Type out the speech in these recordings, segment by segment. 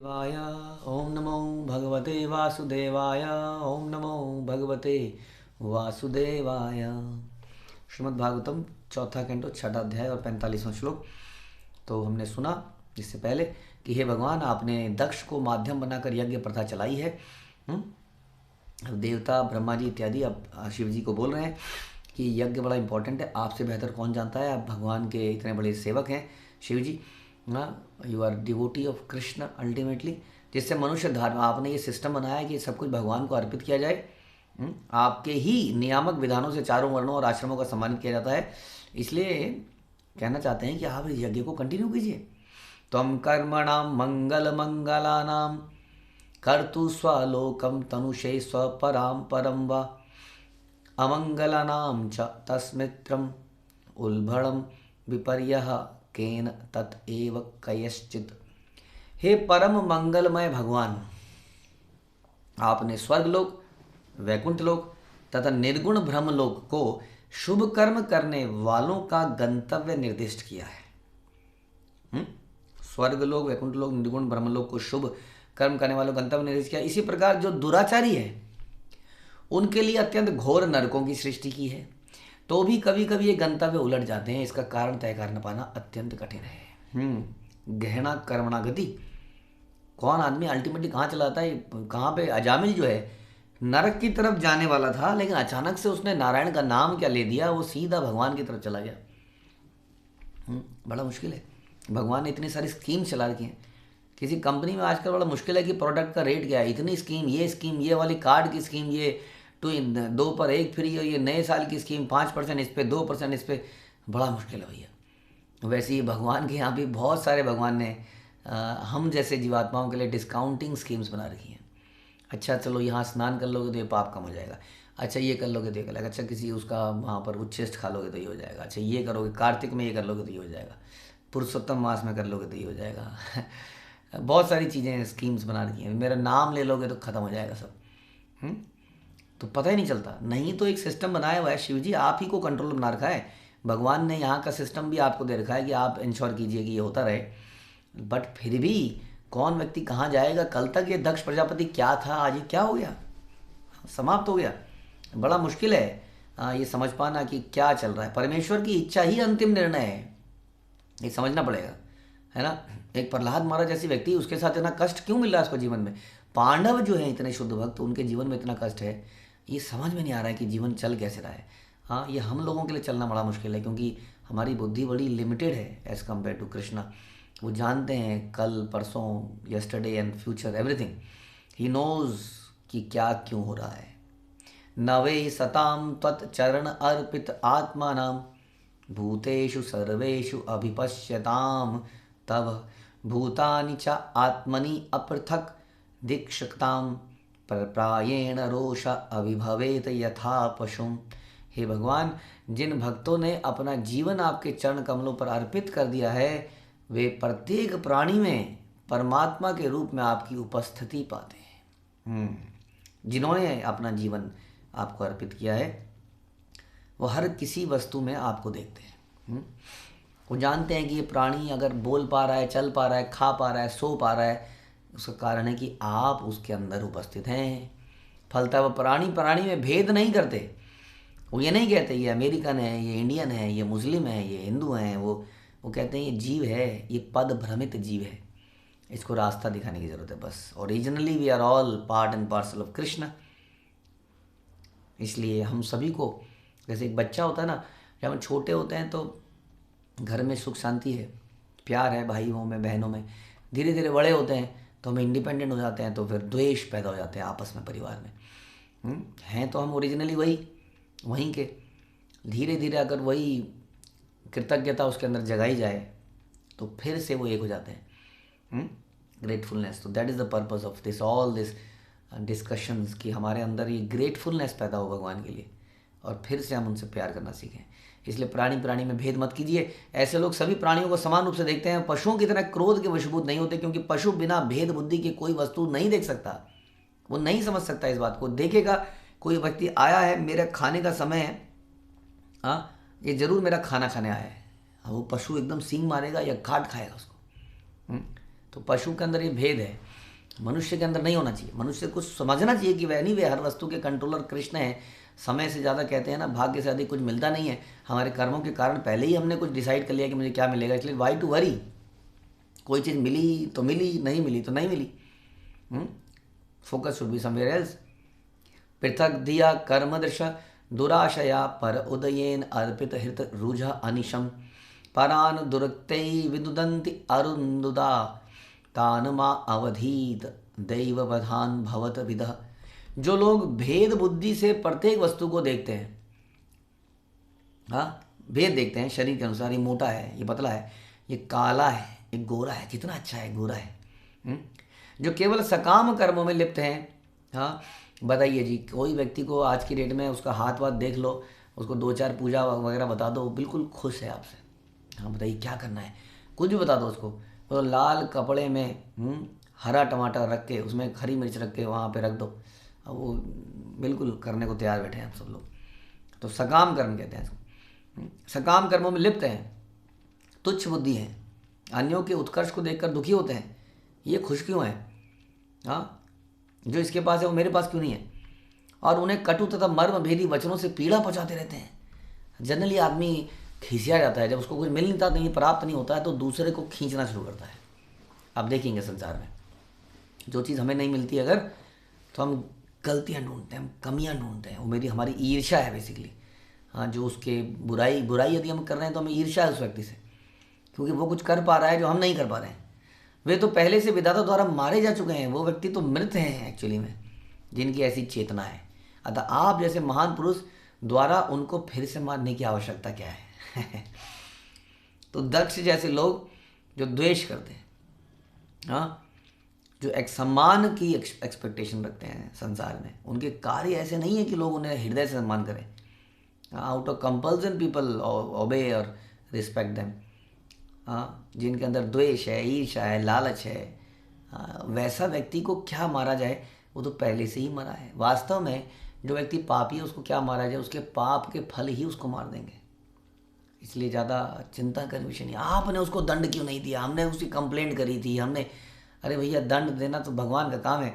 वाय ओम नमो भगवते वासुदेवाय ओम नमो भगवते वासुदेवाय। श्रीमद् भागवतम चौथा कैंटो छठा अध्याय और 45वां श्लोक। तो हमने सुना इससे पहले कि हे भगवान, आपने दक्ष को माध्यम बनाकर यज्ञ प्रथा चलाई है। अब देवता ब्रह्मा जी इत्यादि अब शिव जी को बोल रहे हैं कि यज्ञ बड़ा इंपॉर्टेंट है, आपसे बेहतर कौन जानता है, आप भगवान के इतने बड़े सेवक हैं शिव जी। हाँ, you are devotee of Krishna ultimately, जिससे मनुष्य धर्म आपने ये सिस्टम बनाया है कि सब कुछ भगवान को अर्पित किया जाए। आपके ही नियामक विधानों से चारों वर्णों और आश्रमों का सम्मानित किया जाता है। इसलिए कहना चाहते हैं कि आप इस यज्ञ को कंटिन्यू कीजिए। त्वं कर्मणां मंगल मंगलानां कर्तु स्वलोकं तनुषे स्वपरां परं वा अमंगलानां च तस्मित्रम् उल्भणं विपर्यः केन तत एव कयश्चित्। हे परम मंगलमय भगवान, आपने स्वर्गलोक, वैकुंठ लोक तथा निर्गुण ब्रह्मलोक को शुभ कर्म करने वालों का गंतव्य निर्दिष्ट किया है। स्वर्गलोक, वैकुंठ लोक, निर्गुण ब्रह्मलोक को शुभ कर्म करने वालों का गंतव्य निर्दिष्ट किया। इसी प्रकार जो दुराचारी है उनके लिए अत्यंत घोर नरकों की सृष्टि की है। तो भी कभी कभी ये गंतव्य उलट जाते हैं, इसका कारण तय कर पाना अत्यंत कठिन है। गहना कर्मणा गति, कौन आदमी अल्टीमेटली कहाँ चलाता है, कहाँ पे। अजामिल जो है नरक की तरफ जाने वाला था, लेकिन अचानक से उसने नारायण का नाम क्या ले दिया, वो सीधा भगवान की तरफ चला गया। बड़ा मुश्किल है। भगवान ने इतनी सारी स्कीम चला रखी हैं। किसी कंपनी में आजकल बड़ा मुश्किल है कि प्रोडक्ट का रेट क्या है, इतनी स्कीम, ये वाली कार्ड की स्कीम, ये 2 पर 1 फ्री, और ये नए साल की स्कीम 5% इस पर, 2% इस पर। बड़ा मुश्किल है भैया। वैसे ही भगवान के यहाँ भी बहुत सारे भगवान ने हम जैसे जीवात्माओं के लिए डिस्काउंटिंग स्कीम्स बना रखी हैं। अच्छा चलो, यहाँ स्नान कर लोगे तो ये पाप कम हो जाएगा, अच्छा ये कर लोगे तो ये कर लेगा, अच्छा किसी उसका वहाँ पर उच्छिष्ट खा लोगे तो ये हो जाएगा, अच्छा ये करोगे कार्तिक में ये कर लोगे तो ये हो जाएगा, पुरुषोत्तम मास में कर लोगे तो ये हो जाएगा। बहुत सारी चीज़ें स्कीम्स बना रखी हैं, मेरा नाम ले लोगे तो ख़त्म हो जाएगा सब। तो पता ही नहीं चलता। नहीं तो एक सिस्टम बनाया हुआ है शिव जी, आप ही को कंट्रोल बना रखा है भगवान ने। यहाँ का सिस्टम भी आपको दे रखा है कि आप इंश्योर कीजिए कि ये होता रहे। बट फिर भी कौन व्यक्ति कहाँ जाएगा। कल तक ये दक्ष प्रजापति क्या था, आज ये क्या हो गया, समाप्त हो गया। बड़ा मुश्किल है ये समझ पाना कि क्या चल रहा है। परमेश्वर की इच्छा ही अंतिम निर्णय है, ये समझना पड़ेगा, है ना। एक प्रहलाद महाराज जैसी व्यक्ति, उसके साथ इतना कष्ट क्यों मिल रहा है उसको जीवन में। पांडव जो है इतने शुद्ध भक्त, उनके जीवन में इतना कष्ट है, ये समझ में नहीं आ रहा है कि जीवन चल कैसे रहा है। हाँ, ये हम लोगों के लिए चलना बड़ा मुश्किल है, क्योंकि हमारी बुद्धि बड़ी लिमिटेड है एज़ कम्पेयर टू कृष्णा। वो जानते हैं कल परसों, yesterday and future, everything he knows कि क्या क्यों हो रहा है। नवे सताम त्वच्चरण अर्पित आत्मानाम भूतेषु सर्वेषु अभिपश्यताम तव भूतानि च आत्मनि अपृथक दीक्षताम प्रायेण रोष अभिभवेत यथा पशुम। हे भगवान, जिन भक्तों ने अपना जीवन आपके चरण कमलों पर अर्पित कर दिया है, वे प्रत्येक प्राणी में परमात्मा के रूप में आपकी उपस्थिति पाते हैं। जिन्होंने अपना जीवन आपको अर्पित किया है, वो हर किसी वस्तु में आपको देखते हैं। वो जानते हैं कि ये प्राणी अगर बोल पा रहा है, चल पा रहा है, खा पा रहा है, सो पा रहा है, उसका कारण है कि आप उसके अंदर उपस्थित हैं। फलता वो प्राणी में भेद नहीं करते। वो ये नहीं कहते ये अमेरिकन है, ये इंडियन है, ये मुस्लिम है, ये हिंदू हैं। वो कहते हैं ये जीव है, ये पद भ्रमित जीव है, इसको रास्ता दिखाने की ज़रूरत है बस। Originally we are all part and parcel of Krishna. इसलिए हम सभी को, जैसे एक बच्चा होता है ना, जब हम छोटे होते हैं तो घर में सुख शांति है, प्यार है भाइयों में, बहनों में। धीरे धीरे बड़े होते हैं तो हम इंडिपेंडेंट हो जाते हैं, तो फिर द्वेष पैदा हो जाते हैं आपस में, परिवार में। हैं तो हम ओरिजिनली वहीं के। धीरे धीरे अगर वही कृतज्ञता उसके अंदर जगाई जाए तो फिर से वो एक हो जाते हैं। ग्रेटफुलनेस, तो that is the purpose of this all this discussions, कि हमारे अंदर ये ग्रेटफुलनेस पैदा हो भगवान के लिए, और फिर से हम उनसे प्यार करना सीखें। इसलिए प्राणी में भेद मत कीजिए। ऐसे लोग सभी प्राणियों को समान रूप से देखते हैं, पशुओं की तरह क्रोध के वशीभूत नहीं होते, क्योंकि पशु बिना भेद बुद्धि की कोई वस्तु नहीं देख सकता। वो नहीं समझ सकता इस बात को। देखेगा कोई व्यक्ति आया है, मेरे खाने का समय है, हाँ ये जरूर मेरा खाना खाने आया है, वो पशु एकदम सींग मारेगा या काट खाएगा उसको। तो पशु के अंदर ये भेद है। मनुष्य के अंदर नहीं होना चाहिए। मनुष्य को समझना चाहिए कि वह नहीं, वे हर वस्तु के कंट्रोलर कृष्ण है। समय से ज़्यादा कहते हैं ना, भाग्य से अधिक कुछ मिलता नहीं है। हमारे कर्मों के कारण पहले ही हमने कुछ डिसाइड कर लिया कि मुझे क्या मिलेगा, इसलिए वाई टू वरी। कोई चीज़ मिली तो मिली, नहीं मिली तो नहीं मिली। Focus should be somewhere else. पृथक दिया कर्म दृशा दुराशया पर उदयेन अर्पित हृत रुझा अनिशम परान दुरक्तै विदुदन्ति अरुन्दुदा तान मा अवधीत दैववधान भवत विदः। जो लोग भेद बुद्धि से प्रत्येक वस्तु को देखते हैं, हाँ भेद देखते हैं शरीर के अनुसार, ये मोटा है, ये पतला है, ये काला है, ये गोरा है, कितना अच्छा है, गोरा है। जो केवल सकाम कर्मों में लिप्त हैं, हाँ बताइए जी, कोई व्यक्ति को आज की डेट में उसका हाथ वाथ देख लो, उसको 2-4 पूजा वगैरह बता दो, बिल्कुल खुश है आपसे। हाँ बताइए क्या करना है, कुछ भी बता दो उसको, तो लाल कपड़े में हरा टमाटर रख के, उसमें हरी मिर्च रख के वहाँ पे रख दो, अब वो बिल्कुल करने को तैयार बैठे हैं आप सब लोग। तो सकाम कर्म कहते हैं इसको। सकाम कर्मों में लिप्त हैं, तुच्छ बुद्धि है, अन्यों के उत्कर्ष को देखकर दुखी होते हैं, ये खुश क्यों है, हाँ जो इसके पास है वो मेरे पास क्यों नहीं है, और उन्हें कटु तथा मर्म भेदी वचनों से पीड़ा पहुंचाते रहते हैं। जनरली आदमी खींचा जाता है, जब उसको कुछ मिल नहीं प्राप्त नहीं होता है तो दूसरे को खींचना शुरू करता है। आप देखेंगे संसार में जो चीज़ हमें नहीं मिलती अगर, तो हम गलतियाँ ढूंढते हैं, हम कमियाँ ढूंढते हैं, वो हमारी ईर्ष्या है बेसिकली। हाँ जो उसके बुराई यदि हम कर रहे हैं तो हमें ईर्ष्या है उस व्यक्ति से, क्योंकि वो कुछ कर पा रहा है जो हम नहीं कर पा रहे हैं। वे तो पहले से विधाता द्वारा मारे जा चुके हैं, वो व्यक्ति तो मृत हैं एक्चुअली में, जिनकी ऐसी चेतना है। अतः आप जैसे महान पुरुष द्वारा उनको फिर से मारने की आवश्यकता क्या है। तो दक्ष जैसे लोग जो द्वेष करते हैं, हाँ जो एक सम्मान की एक्सपेक्टेशन रखते हैं संसार में, उनके कार्य ऐसे नहीं है कि लोग उन्हें हृदय से सम्मान करें। आउट ऑफ कंपल्सन पीपल ओबे और रिस्पेक्ट देम। हाँ जिनके अंदर द्वेष है, ईर्ष्या है, लालच है, वैसा व्यक्ति को क्या मारा जाए, वो तो पहले से ही मरा है। वास्तव में जो व्यक्ति पापी है उसको क्या मारा जाए, उसके पाप के फल ही उसको मार देंगे। इसलिए ज़्यादा चिंता करने विषय नहीं। आपने उसको दंड क्यों नहीं दिया, हमने उसकी कंप्लेंट करी थी, हमने, अरे भैया दंड देना तो भगवान का काम है।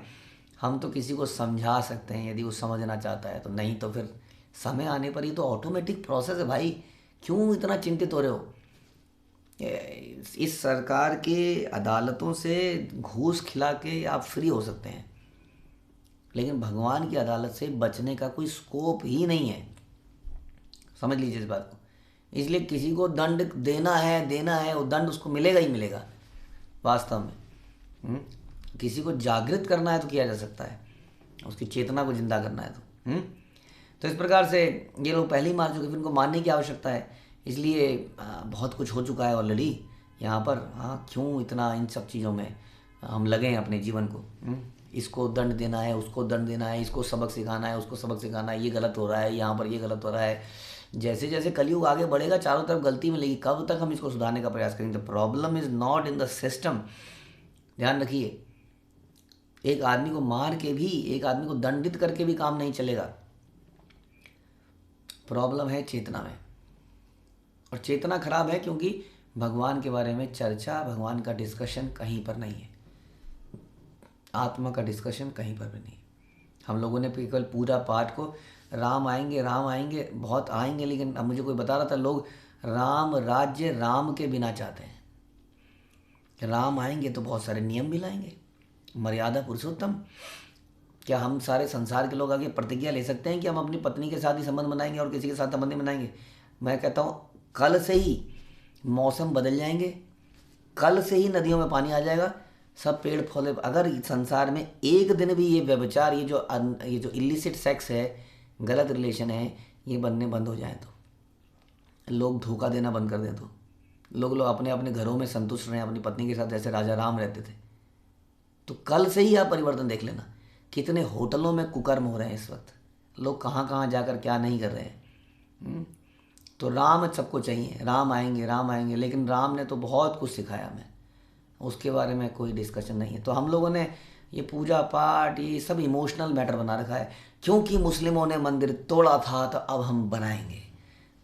हम तो किसी को समझा सकते हैं यदि वो समझना चाहता है, तो नहीं तो फिर समय आने पर ही तो ऑटोमेटिक प्रोसेस है भाई। क्यों इतना चिंतित हो रहे हो। इस सरकार के अदालतों से घूस खिला के आप फ्री हो सकते हैं, लेकिन भगवान की अदालत से बचने का कोई स्कोप ही नहीं है। समझ लीजिए इस बात को। इसलिए किसी को दंड देना है, वो दंड उसको मिलेगा ही मिलेगा वास्तव में। किसी को जागृत करना है तो किया जा सकता है, उसकी चेतना को जिंदा करना है तो इस प्रकार से ये लोग पहले ही मार चुके, फिर उनको मारने की आवश्यकता है। इसलिए बहुत कुछ हो चुका है ऑलरेडी यहाँ पर। हाँ क्यों इतना इन सब चीज़ों में हम लगे हैं अपने जीवन को। इसको दंड देना है, उसको दंड देना है, इसको सबक सिखाना है, उसको सबक सिखाना है, ये गलत हो रहा है, यहाँ पर ये गलत हो रहा है। जैसे जैसे कलयुग आगे बढ़ेगा चारों तरफ गलती मिलेगी, कब तक हम इसको सुधारने का प्रयास करेंगे। The problem is not in the system. ध्यान रखिए, एक आदमी को मार के भी, एक आदमी को दंडित करके भी काम नहीं चलेगा। प्रॉब्लम है चेतना में, और चेतना खराब है क्योंकि भगवान के बारे में चर्चा, भगवान का डिस्कशन कहीं पर नहीं है, आत्मा का डिस्कशन कहीं पर भी नहीं। हम लोगों ने केवल पूजा पाठ को राम आएंगे बहुत आएंगे, लेकिन अब मुझे कोई बता रहा था लोग राम राज्य राम के बिना चाहते हैं। राम आएंगे तो बहुत सारे नियम भी लाएंगे, मर्यादा पुरुषोत्तम। क्या हम सारे संसार के लोग आगे प्रतिज्ञा ले सकते हैं कि हम अपनी पत्नी के साथ ही संबंध बनाएंगे और किसी के साथ संबंध नहीं बनाएंगे। मैं कहता हूँ कल से ही मौसम बदल जाएंगे, कल से ही नदियों में पानी आ जाएगा, सब पेड़ पौधे। अगर संसार में एक दिन भी ये व्यभिचार, ये जो इलिसिट सेक्स है, गलत रिलेशन है, ये बनने बंद हो जाए, तो लोग धोखा देना बंद कर दें, तो लोग अपने अपने घरों में संतुष्ट रहें अपनी पत्नी के साथ, जैसे राजा राम रहते थे, तो कल से ही आप परिवर्तन देख लेना। कितने होटलों में कुकर्म हो रहे हैं इस वक्त, लोग कहाँ कहाँ जाकर क्या नहीं कर रहे हैं। तो राम सबको चाहिए, राम आएंगे, लेकिन राम ने तो बहुत कुछ सिखाया हमें, उसके बारे में कोई डिस्कशन नहीं है। तो हम लोगों ने ये पूजा पाठ ये सब इमोशनल मैटर बना रखा है, क्योंकि मुस्लिमों ने मंदिर तोड़ा था तो अब हम बनाएंगे।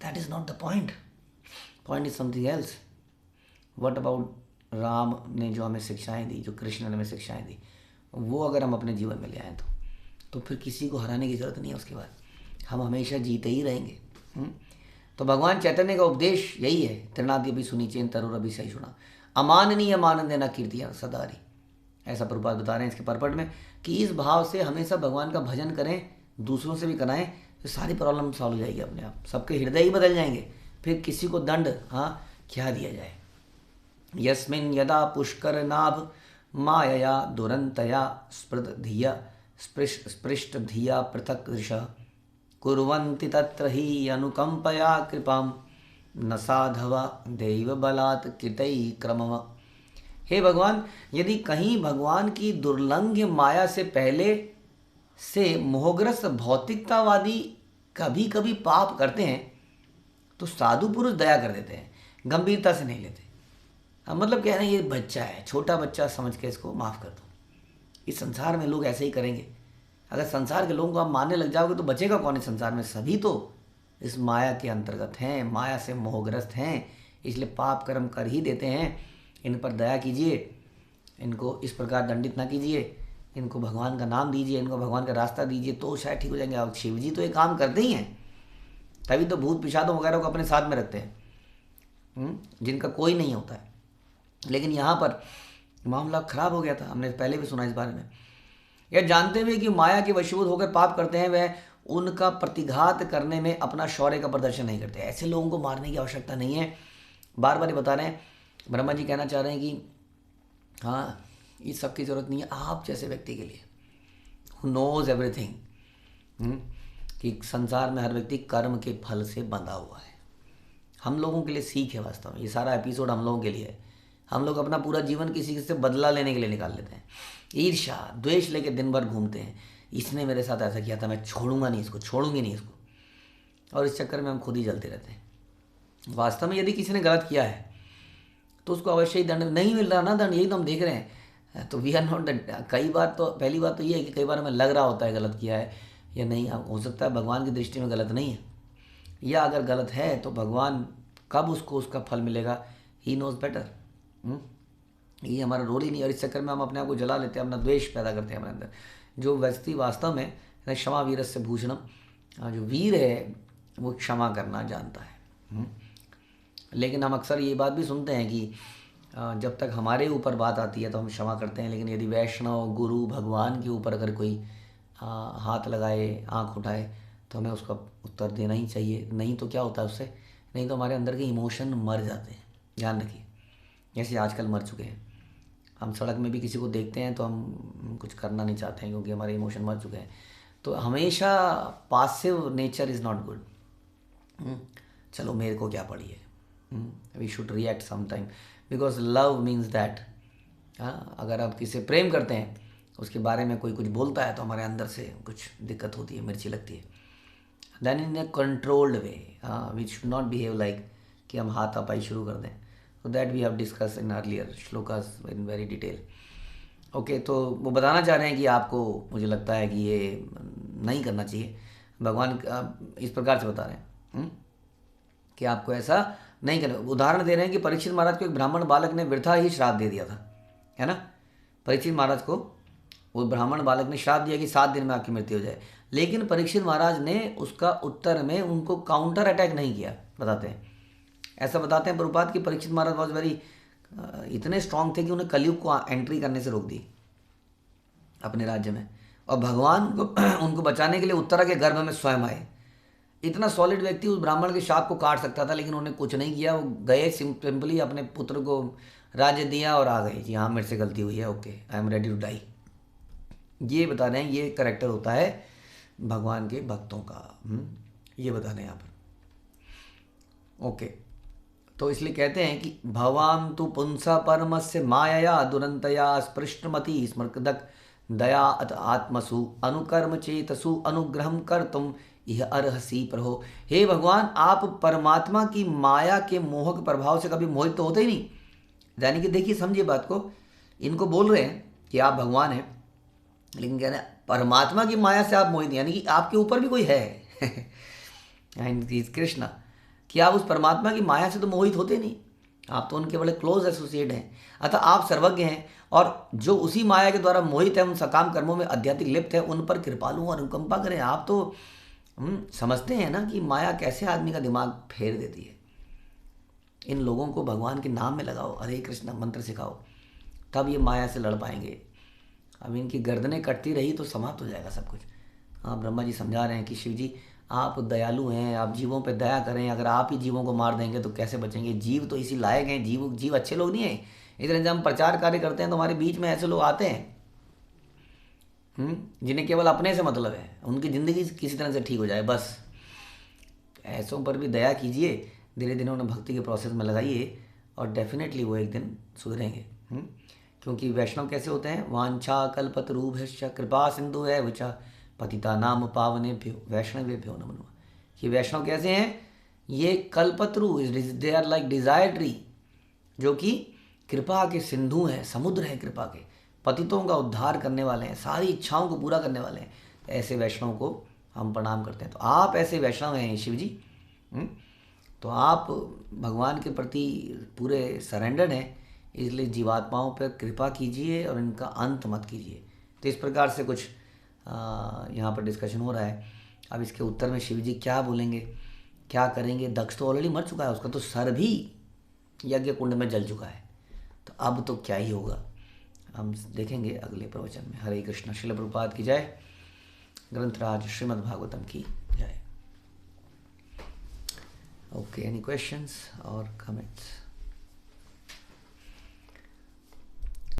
That is not the point. Point is something else. What about Ram ने जो हमें शिक्षाएं दी, जो कृष्ण ने हमें शिक्षाएं दी, वो अगर हम अपने जीवन में ले आएँ तो फिर किसी को हराने की ज़रूरत नहीं है। उसके बाद हम हमेशा जीते ही रहेंगे। तो भगवान चैतन्य का उपदेश यही है, त्रिनादि अभी सुनी चेन तरुर अभी सही सुना, अमाननीय मानंद न कीर्तियाँ सदारी। ऐसा प्रभुपाद बता रहे हैं इसके पर्पट में कि इस भाव से हमेशा भगवान का भजन करें, दूसरों से भी कराएं, तो सारी प्रॉब्लम सॉल्व हो जाएगी अपने आप। सबके हृदय ही बदल जाएंगे, फिर किसी को दंड क्या दिया जाए। यस्मिन् यदा पुष्कर नाभ मायया दुरंतया स्पृत धिया स्पृष्ट धिया पृथक दृशा कुर्वन्ति तत्र ही अनुकंपया कृपाम न साधवा दैव बलात् कृतई क्रमम। हे भगवान, यदि कहीं भगवान की दुर्लंघ्य माया से पहले से मोहग्रस्त भौतिकतावादी कभी कभी पाप करते हैं तो साधु पुरुष दया कर देते हैं, गंभीरता से नहीं लेते। मतलब कह रहे हैं ये बच्चा है, छोटा बच्चा समझ के इसको माफ़ कर दो। इस संसार में लोग ऐसे ही करेंगे। अगर संसार के लोगों को आप मानने लग जाओगे तो बचेगा कौन है संसार में? सभी तो इस माया के अंतर्गत हैं, माया से मोहग्रस्त हैं, इसलिए पाप कर्म कर ही देते हैं। इन पर दया कीजिए, इनको इस प्रकार दंडित ना कीजिए, इनको भगवान का नाम दीजिए, इनको भगवान का रास्ता दीजिए, तो शायद ठीक हो जाएंगे। और शिव जी तो ये काम करते ही हैं, तभी तो भूत पिशाचों वगैरह को अपने साथ में रखते हैं, जिनका कोई नहीं होता है। लेकिन यहाँ पर मामला खराब हो गया था, हमने पहले भी सुना इस बारे में। यह जानते हुए कि माया के वशीभूत होकर पाप करते हैं, वह उनका प्रतिघात करने में अपना शौर्य का प्रदर्शन नहीं करते। ऐसे लोगों को मारने की आवश्यकता नहीं है। बार बार ये बता रहे हैं, ब्रह्मा जी कहना चाह रहे हैं कि इस सब की ज़रूरत नहीं है आप जैसे व्यक्ति के लिए, हु नोज एवरीथिंग, कि संसार में हर व्यक्ति कर्म के फल से बंधा हुआ है। हम लोगों के लिए सीख है वास्तव में, ये सारा एपिसोड हम लोगों के लिए है। हम लोग अपना पूरा जीवन किसी से बदला लेने के लिए निकाल लेते हैं, ईर्ष्या द्वेष लेके दिन भर घूमते हैं, इसने मेरे साथ ऐसा किया था, मैं छोड़ूंगा नहीं इसको, छोड़ूंगी नहीं इसको, और इस चक्कर में हम खुद ही जलते रहते हैं। वास्तव में यदि किसी ने गलत किया है तो उसको अवश्य ही दंड नहीं मिल रहा ना, दंड यही तो हम देख रहे हैं। तो वी आर नॉट, कई बार तो पहली बात तो ये है कि कई बार हमें लग रहा होता है गलत किया है या नहीं, हो सकता है भगवान की दृष्टि में गलत नहीं है, या अगर गलत है तो भगवान कब उसको उसका फल मिलेगा, ही नोज बेटर। ये हमारा रोल ही नहीं, और इस चक्कर में हम अपने आप को जला लेते हैं, अपना द्वेष पैदा करते हैं हमारे अंदर। जो व्यक्ति वास्तव में क्षमा वीरस्य भूषणम, जो वीर है वो क्षमा करना जानता है। लेकिन हम अक्सर ये बात भी सुनते हैं कि जब तक हमारे ऊपर बात आती है तो हम क्षमा करते हैं, लेकिन यदि वैष्णव गुरु भगवान के ऊपर अगर कोई हाथ लगाए, आँख उठाए, तो हमें उसका उत्तर देना ही चाहिए। नहीं तो क्या होता है उससे, नहीं तो हमारे अंदर के इमोशन मर जाते हैं। ध्यान रखिए, जैसे आजकल मर चुके हैं। हम सड़क में भी किसी को देखते हैं तो हम कुछ करना नहीं चाहते हैं क्योंकि हमारे इमोशन मर चुके हैं। तो हमेशा passive nature is not good. चलो मेरे को क्या पड़ी है, we should react sometime, because love means that. अगर आप किसी प्रेम करते हैं, उसके बारे में कोई कुछ बोलता है तो हमारे अंदर से कुछ दिक्कत होती है, मिर्ची लगती है। Then in a controlled way, we should not behave like कि हम हाथापाई शुरू कर दें। So that we have discussed in earlier shlokas in very detail. Okay, तो वो बताना चाह रहे हैं कि आपको, मुझे लगता है कि ये नहीं करना चाहिए। भगवान इस प्रकार से बता रहे हैं कि आपको ऐसा नहीं करना। उदाहरण दे रहे हैं कि परीक्षित महाराज को एक ब्राह्मण बालक ने वृथा ही श्राप दे दिया था, है ना। परीक्षित महाराज को वो ब्राह्मण बालक ने श्राप दिया कि 7 दिन में आपकी मृत्यु हो जाए, लेकिन परीक्षित महाराज ने उसका उत्तर में उनको काउंटर अटैक नहीं किया। बताते हैं, ऐसा बताते हैं प्रभुपाद कि परीक्षित महाराज बहुत वेरी इतने स्ट्रांग थे कि उन्हें कलयुग को एंट्री करने से रोक दी अपने राज्य में, और भगवान उनको बचाने के लिए उत्तरा के गर्भ में स्वयं आए। इतना सॉलिड व्यक्ति उस ब्राह्मण के शाप को काट सकता था, लेकिन उन्होंने कुछ नहीं किया। वो गए, सिंपली अपने पुत्र को राज्य दिया और आ गए, जी हाँ मेरे से गलती हुई है, okay I am ready to die. ये बता रहे हैं, ये करेक्टर होता है भगवान के भक्तों का। ये बता रहे हैं यहाँ पर। ओके, तो इसलिए कहते हैं कि भवाम तु पुंसा परमस्य मायया दुरंतया स्पृष्टमति स्मृदक दया अत आत्मसु अनुकर्म चेतसु अनुग्रहम कर तुम यह अर्हसी प्रभो। हे भगवान, आप परमात्मा की माया के मोहक प्रभाव से कभी मोहित तो होते ही नहीं। यानी कि देखिए, समझिए बात को, इनको बोल रहे हैं कि आप भगवान हैं, लेकिन कह रहे हैं परमात्मा की माया से आप मोहित, यानी कि आपके ऊपर भी कोई है कृष्णा, कि आप उस परमात्मा की माया से तो मोहित होते नहीं। आप तो उनके बड़े क्लोज एसोसिएट हैं। अतः आप सर्वज्ञ हैं और जो उसी माया के द्वारा मोहित है, उन सकाम कर्मों में आध्यात्मिक लिप्त है, उन पर कृपालु और अनुकंपा करें। आप तो समझते हैं ना कि माया कैसे आदमी का दिमाग फेर देती है। इन लोगों को भगवान के नाम में लगाओ, हरे कृष्ण मंत्र सिखाओ, तब ये माया से लड़ पाएंगे। अब इनकी गर्दनें कटती रही तो समाप्त हो जाएगा सब कुछ। हाँ, ब्रह्मा जी समझा रहे हैं कि शिव जी आप दयालु हैं, आप जीवों पे दया करें। अगर आप ही जीवों को मार देंगे तो कैसे बचेंगे? जीव तो इसी लायक हैं, जीव अच्छे लोग नहीं हैं। इधर जब हम प्रचार कार्य करते हैं तो हमारे बीच में ऐसे लोग आते हैं जिन्हें केवल अपने से मतलब है, उनकी ज़िंदगी किसी तरह से ठीक हो जाए बस। ऐसों पर भी दया कीजिए, धीरे धीरे उन्हें भक्ति के प्रोसेस में लगाइए और डेफिनेटली वो एक दिन सुधरेंगे। क्योंकि वैष्णव कैसे होते हैं? वांछा कल्पतरुभ्यश्च कृपा सिंधु है विचा पतिता नाम पावनेभ्यो वैष्णवेभ्यो नमो नमः। ये वैष्णव कैसे हैं? ये कल्पतरु, they are like desire tree, जो कि कृपा के सिंधु हैं, समुद्र हैं कृपा के, पतितों का उद्धार करने वाले हैं, सारी इच्छाओं को पूरा करने वाले हैं। ऐसे वैष्णव को हम प्रणाम करते हैं। तो आप ऐसे वैष्णव हैं शिव जी, तो आप भगवान के प्रति पूरे सरेंडर्ड हैं, इसलिए जीवात्माओं पर कृपा कीजिए और इनका अंत मत कीजिए। तो इस प्रकार से कुछ यहाँ पर डिस्कशन हो रहा है। अब इसके उत्तर में शिव जी क्या बोलेंगे, क्या करेंगे? दक्ष तो ऑलरेडी मर चुका है, उसका तो सर भी यज्ञ कुंड में जल चुका है, तो अब तो क्या ही होगा, हम देखेंगे अगले प्रवचन में। हरे कृष्ण। श्रील प्रभुपाद की जय। ग्रंथराज श्रीमद् भागवतम की जय। ओके, एनी क्वेश्चंस और कमेंट्स?